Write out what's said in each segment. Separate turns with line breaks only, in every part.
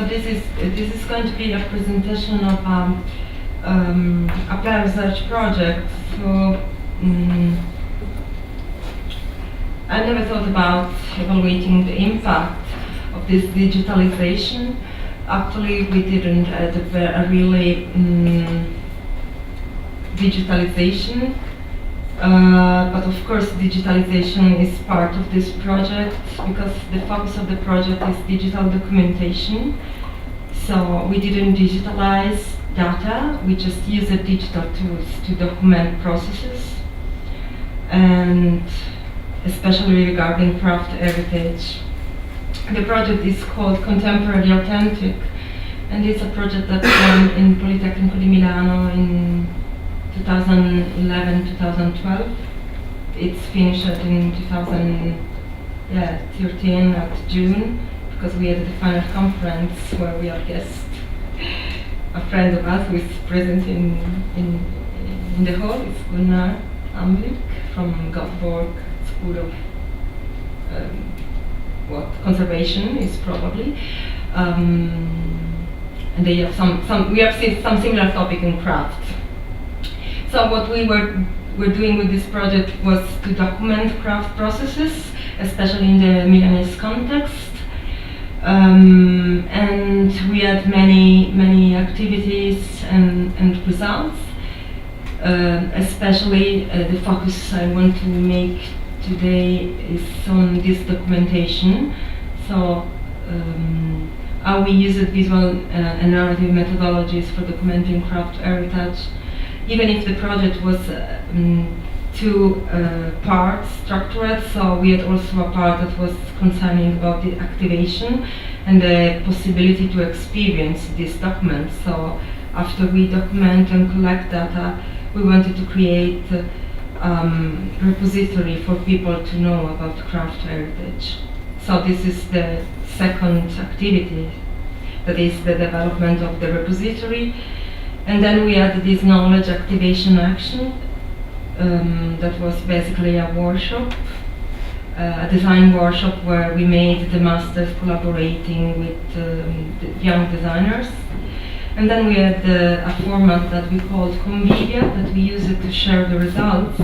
So this is going to be a presentation of applied research project. So I never thought about evaluating the impact of this digitalization. Actually, we didn't have a really digitalization, but of course digitalization is part of this project because the focus of the project is digital documentation. So we didn't digitalize data, we just used digital tools to document processes, and especially regarding craft heritage. The project is called Contemporary Authentic, and it's a project that ran in Politecnico di Milano in 2011-2012. It's finished in 2013 at June, because we had the final conference where we had guests. A friend of us who is present in the hall is Gunnar Amlik from Göteborg School of conservation is probably, and they have we have seen some similar topic in craft. So what we were doing with this project was to document craft processes, especially in the Milanese context, and we had many activities and results. Especially the focus I want to make today is on this documentation. So how we used visual and narrative methodologies for documenting craft heritage, even if the project was two parts structured. So we had also a part that was concerning about the activation and the possibility to experience these documents. So after we document and collect data, we wanted to create repository for people to know about craft heritage. So this is the second activity, that is the development of the repository. And then we had this knowledge activation action that was basically a workshop, a design workshop where we made the masters collaborating with the young designers. And then we had a format that we called Convivia, that we used to share the results.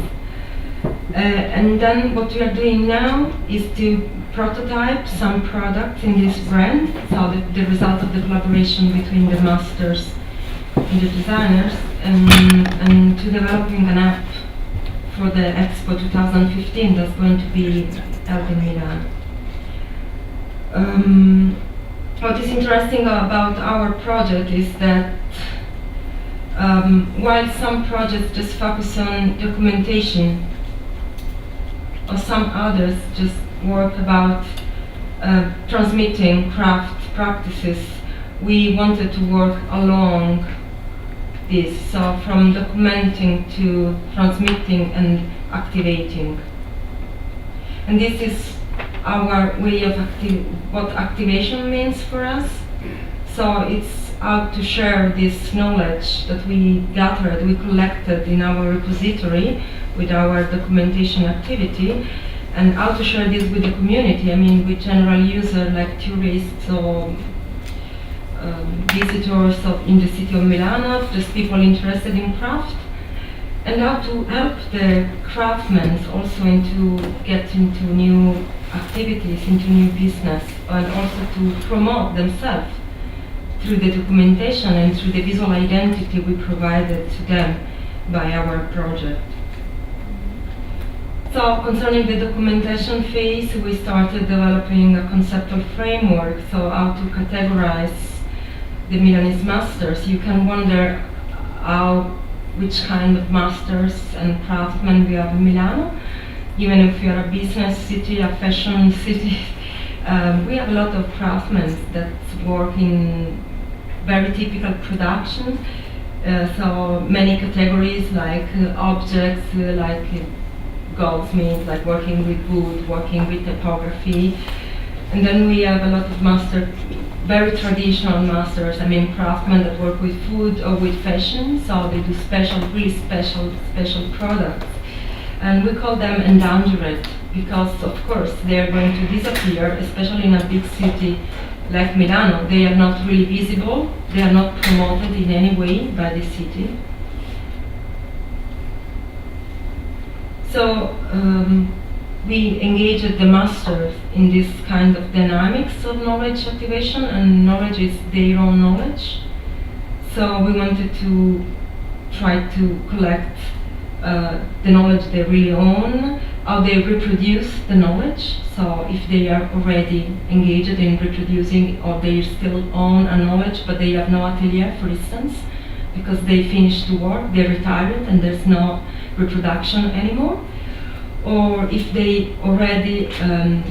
And then what we are doing now is to prototype some products in this brand, so the result of the collaboration between the masters and the designers, and to developing an app for the Expo 2015 that's going to be held in Milan. What is interesting about our project is that while some projects just focus on documentation, or some others just work about transmitting craft practices, we wanted to work along this, so from documenting to transmitting and activating. And this is our way of what activation means for us. So it's how to share this knowledge that we gathered, we collected in our repository with our documentation activity, and how to share this with the community. I mean, with general users like tourists or visitors in the city of Milano, just people interested in craft, and how to help the craftsmen also get into new activities, into new business, and also to promote themselves through the documentation and through the visual identity we provided to them by our project. So concerning the documentation phase, we started developing a conceptual framework, so how to categorize the Milanese masters. You can wonder which kind of masters and craftsmen we have in Milano. Even if we are a business city, a fashion city, we have a lot of craftsmen that work in very typical production. So many categories like objects, like goldsmiths, like working with wood, working with typography. And then we have a lot of very traditional masters, craftsmen that work with food or with fashion, so they do really special products. And we call them endangered because, of course, they are going to disappear, especially in a big city like Milano, they are not really visible, they are not promoted in any way by the city. So we engaged the masters in this kind of dynamics of knowledge activation, and knowledge is their own knowledge. So we wanted to try to collect the knowledge they really own, how they reproduce the knowledge. So if they are already engaged in reproducing, or they still own a knowledge but they have no atelier, for instance, because they finished the work, they retired and there's no reproduction anymore. Or if they already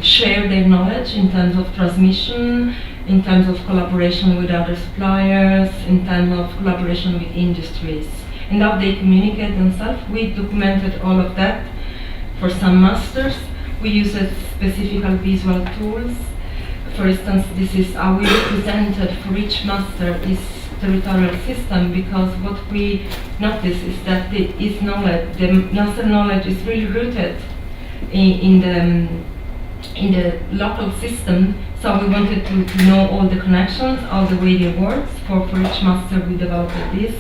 share their knowledge in terms of transmission, in terms of collaboration with other suppliers, in terms of collaboration with industries, and how they communicate themselves. We documented all of that for some masters. We used specific visual tools. For instance, this is how we represented for each master his territorial system, because what we notice is that the master knowledge is really rooted in the local system. So we wanted to know all the connections, all the way they work. For each master we developed this.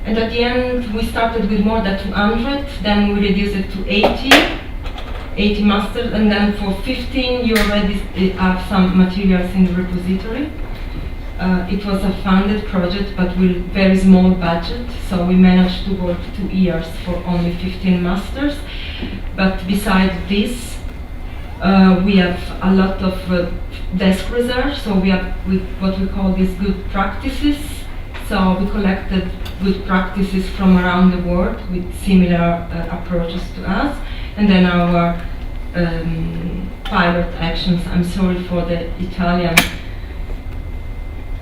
And at the end we started with more than 200, then we reduced it to 80 masters, and then for 15 you already have some materials in the repository. It was a funded project but with very small budget, so we managed to work 2 years for only 15 masters. But besides this, we have a lot of desk research, so we have what we call these good practices. So we collected good practices from around the world with similar approaches to us, and then our pilot actions. I'm sorry for the Italian.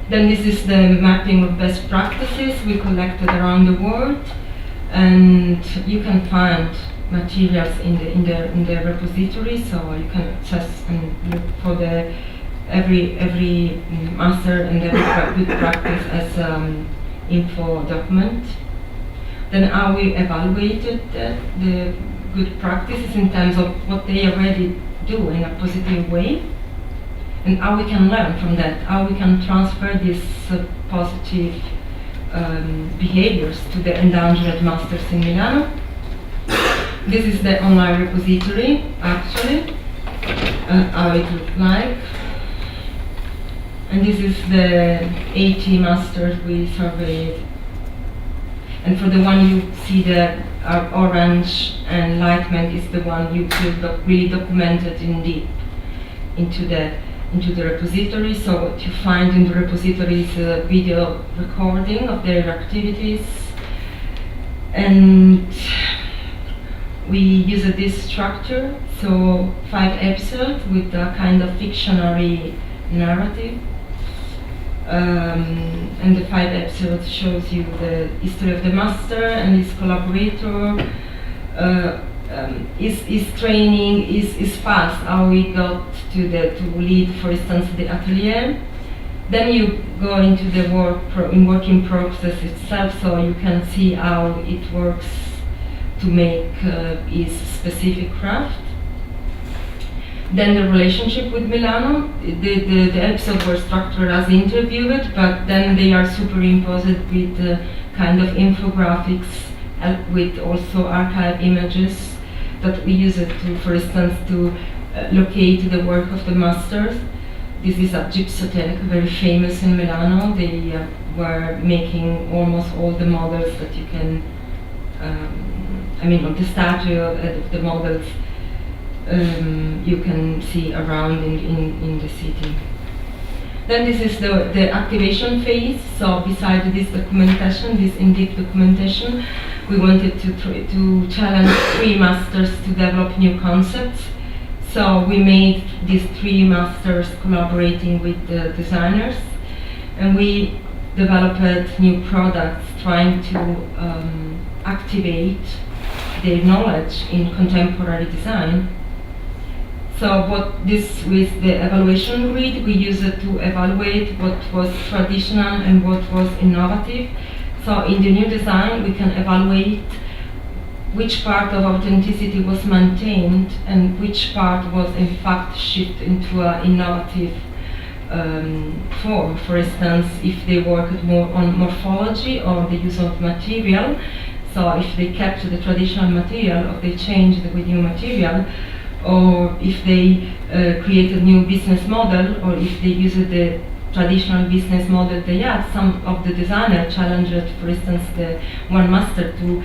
Then this is the mapping of best practices we collected around the world, and you can find materials in the repository, so you can access and look for every master and every good practice as info document. Then how we evaluated the good practices in terms of what they already do in a positive way, and how we can learn from that, how we can transfer these positive behaviors to the endangered masters in Milano. This is the online repository, actually, how it looks like. And this is the 80 masters we surveyed. And for the one you see the orange enlightenment is the one you feel really documented in deep into the repository. So what you find in the repository is a video recording of their activities, and we use this structure, so 5 episodes with a kind of fictionary narrative. And the 5 episodes shows you the history of the master and his collaborator, his training, his path, how he got to lead, for instance, the atelier. Then you go into the working process itself, so you can see how it works to make his specific craft. Then the relationship with Milano, the episodes were structured as interviewed, but then they are superimposed with kind of infographics, with also archive images that we use it to, for instance, to locate the work of the masters. This is a Gypsothèque, very famous in Milano. They were making almost all the models that you can, on the statue of the models you can see around in the city. Then this is the activation phase. So besides this documentation, this in-depth documentation, we wanted to challenge 3 masters to develop new concepts. So we made these 3 masters collaborating with the designers, and we developed new products trying to activate their knowledge in contemporary design. So with the evaluation grid, we used it to evaluate what was traditional and what was innovative. So in the new design, we can evaluate which part of authenticity was maintained and which part was in fact shifted into an innovative form. For instance, if they worked more on morphology or the use of material, so if they kept the traditional material or they changed with new material, or if they created new business model, or if they used the traditional business model they had. Some of the designers challenged, for instance, the one master to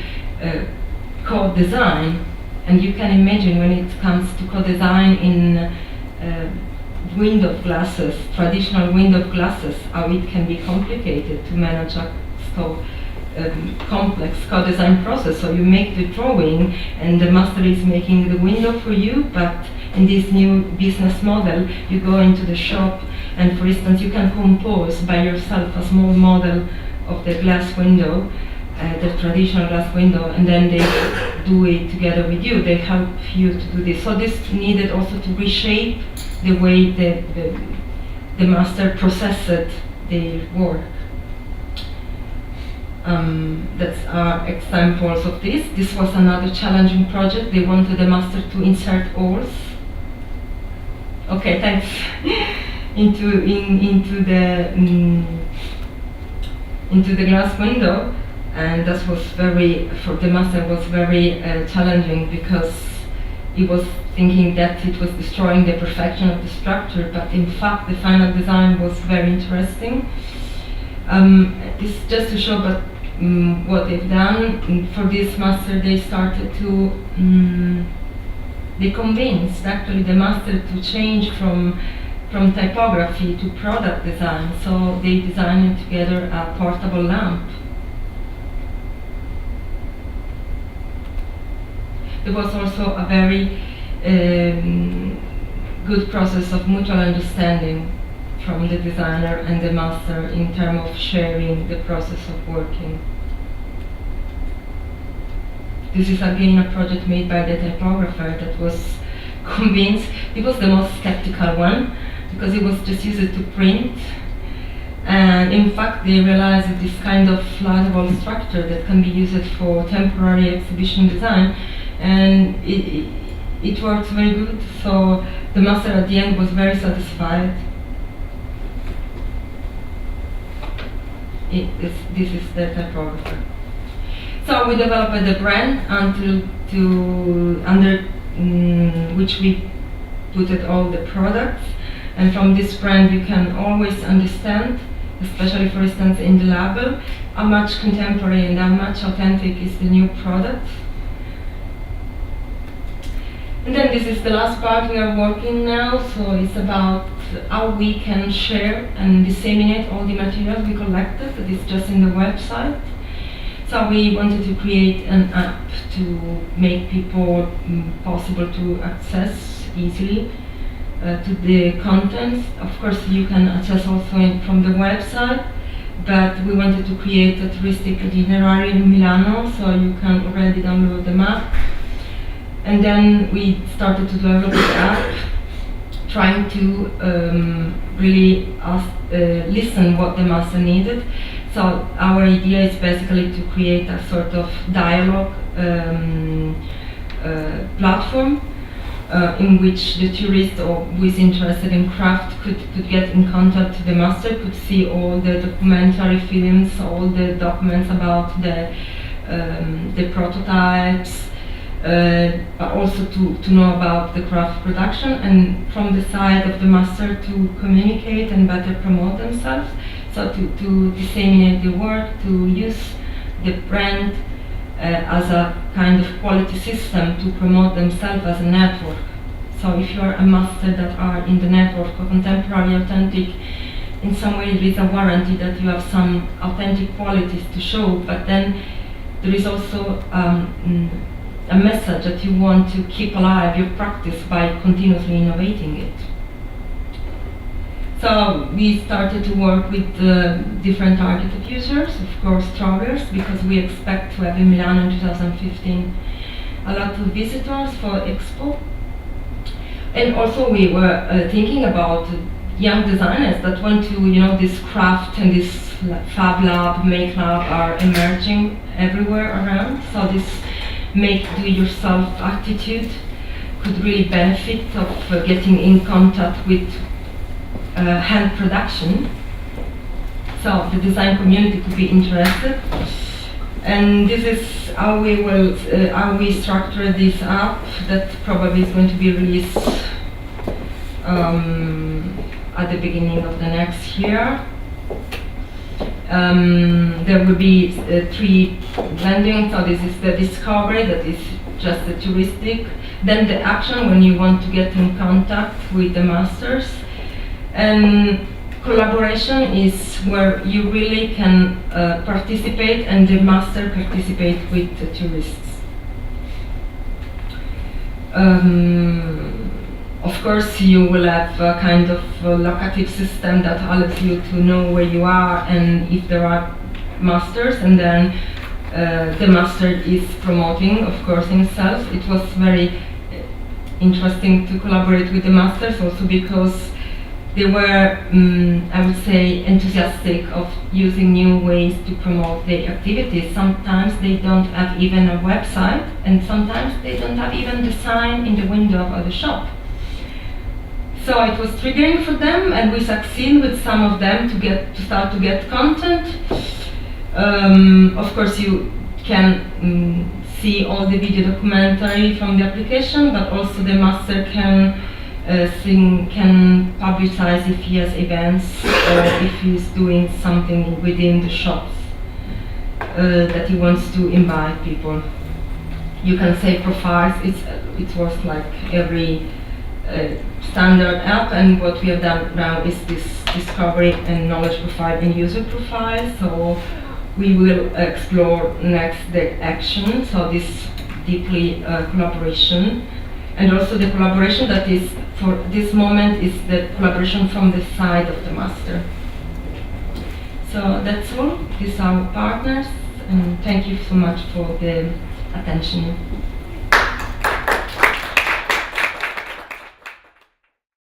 co-design. And you can imagine when it comes to co-design in window glasses, traditional window glasses, how it can be complicated to manage a so complex co-design process. So you make the drawing and the master is making the window for you, but in this new business model you go into the shop and, for instance, you can compose by yourself a small model of the glass window, the traditional glass window, and then they do it together with you. They help you to do this. So this needed also to reshape the way the master processed their work. That's examples of this. This was another challenging project. They wanted the master to insert holes. Okay, thanks. into the glass window, and that was very, for the master was very challenging, because he was thinking that it was destroying the perfection of the structure, but in fact the final design was very interesting. This is just to show but what they've done. For this master they started to they convinced actually the master to change from typography to product design. So they designed together a portable lamp. There was also a very good process of mutual understanding from the designer and the master in terms of sharing the process of working. This is again a project made by the typographer that was convinced. He was the most skeptical one, because it was just used to print, and in fact they realized that this kind of flexible structure that can be used for temporary exhibition design, and it works very good. So the master at the end was very satisfied. This is the typographer. So we developed the brand under which we put all the products, and from this brand you can always understand, especially for instance in the label, how much contemporary and how much authentic is the new product. And then this is the last part we are working now, so it's about how we can share and disseminate all the materials we collected. That is just in the website. So we wanted to create an app to make people possible to access easily to the contents. Of course you can access also from the website, but we wanted to create a touristic itinerary in Milano, so you can already download the map. And then we started to develop the app, trying to really listen what the master needed. So our idea is basically to create a sort of dialogue platform in which the tourist or who is interested in craft could get in contact with the master, could see all the documentary films, all the documents about the prototypes, but also to know about the craft production, and from the side of the master to communicate and better promote themselves. So to disseminate the work, to use the brand as a kind of quality system to promote themselves as a network. So if you are a master that are in the network of contemporary authentic, in some way there is a warranty that you have some authentic qualities to show, but then there is also a message that you want to keep alive your practice by continuously innovating it. So we started to work with different target of users, of course travelers, because we expect to have in Milan in 2015 a lot of visitors for Expo. And also we were thinking about young designers that want to, this craft and this fab lab, make lab are emerging everywhere around. So this make-do-yourself attitude could really benefit of getting in contact with hand production. So the design community could be interested. And this is how we structure this app that probably is going to be released at the beginning of the next year. There will be 3 landings. So this is the discovery, that is just the touristic. Then the action, when you want to get in contact with the masters. And collaboration is where you really can participate, and the master participate with the tourists. Of course, you will have a kind of locative system that allows you to know where you are and if there are masters, and then the master is promoting, of course, himself. It was very interesting to collaborate with the masters also because they were, I would say, enthusiastic of using new ways to promote their activities. Sometimes they don't have even a website, and sometimes they don't have even the sign in the window of the shop. So it was triggering for them, and we succeed with some of them to start to get content. Of course, you can see all the video documentary from the application, but also the master can publicize if he has events or if he's doing something within the shops that he wants to invite people. You can save profiles. It was like every standard app, and what we have done now is this discovery and knowledge profile and user profile. So we will explore next the action, so this deeply collaboration, and also the collaboration that is for this moment is the collaboration from the side of the master. So that's all. These are our partners, and thank you so much for the attention.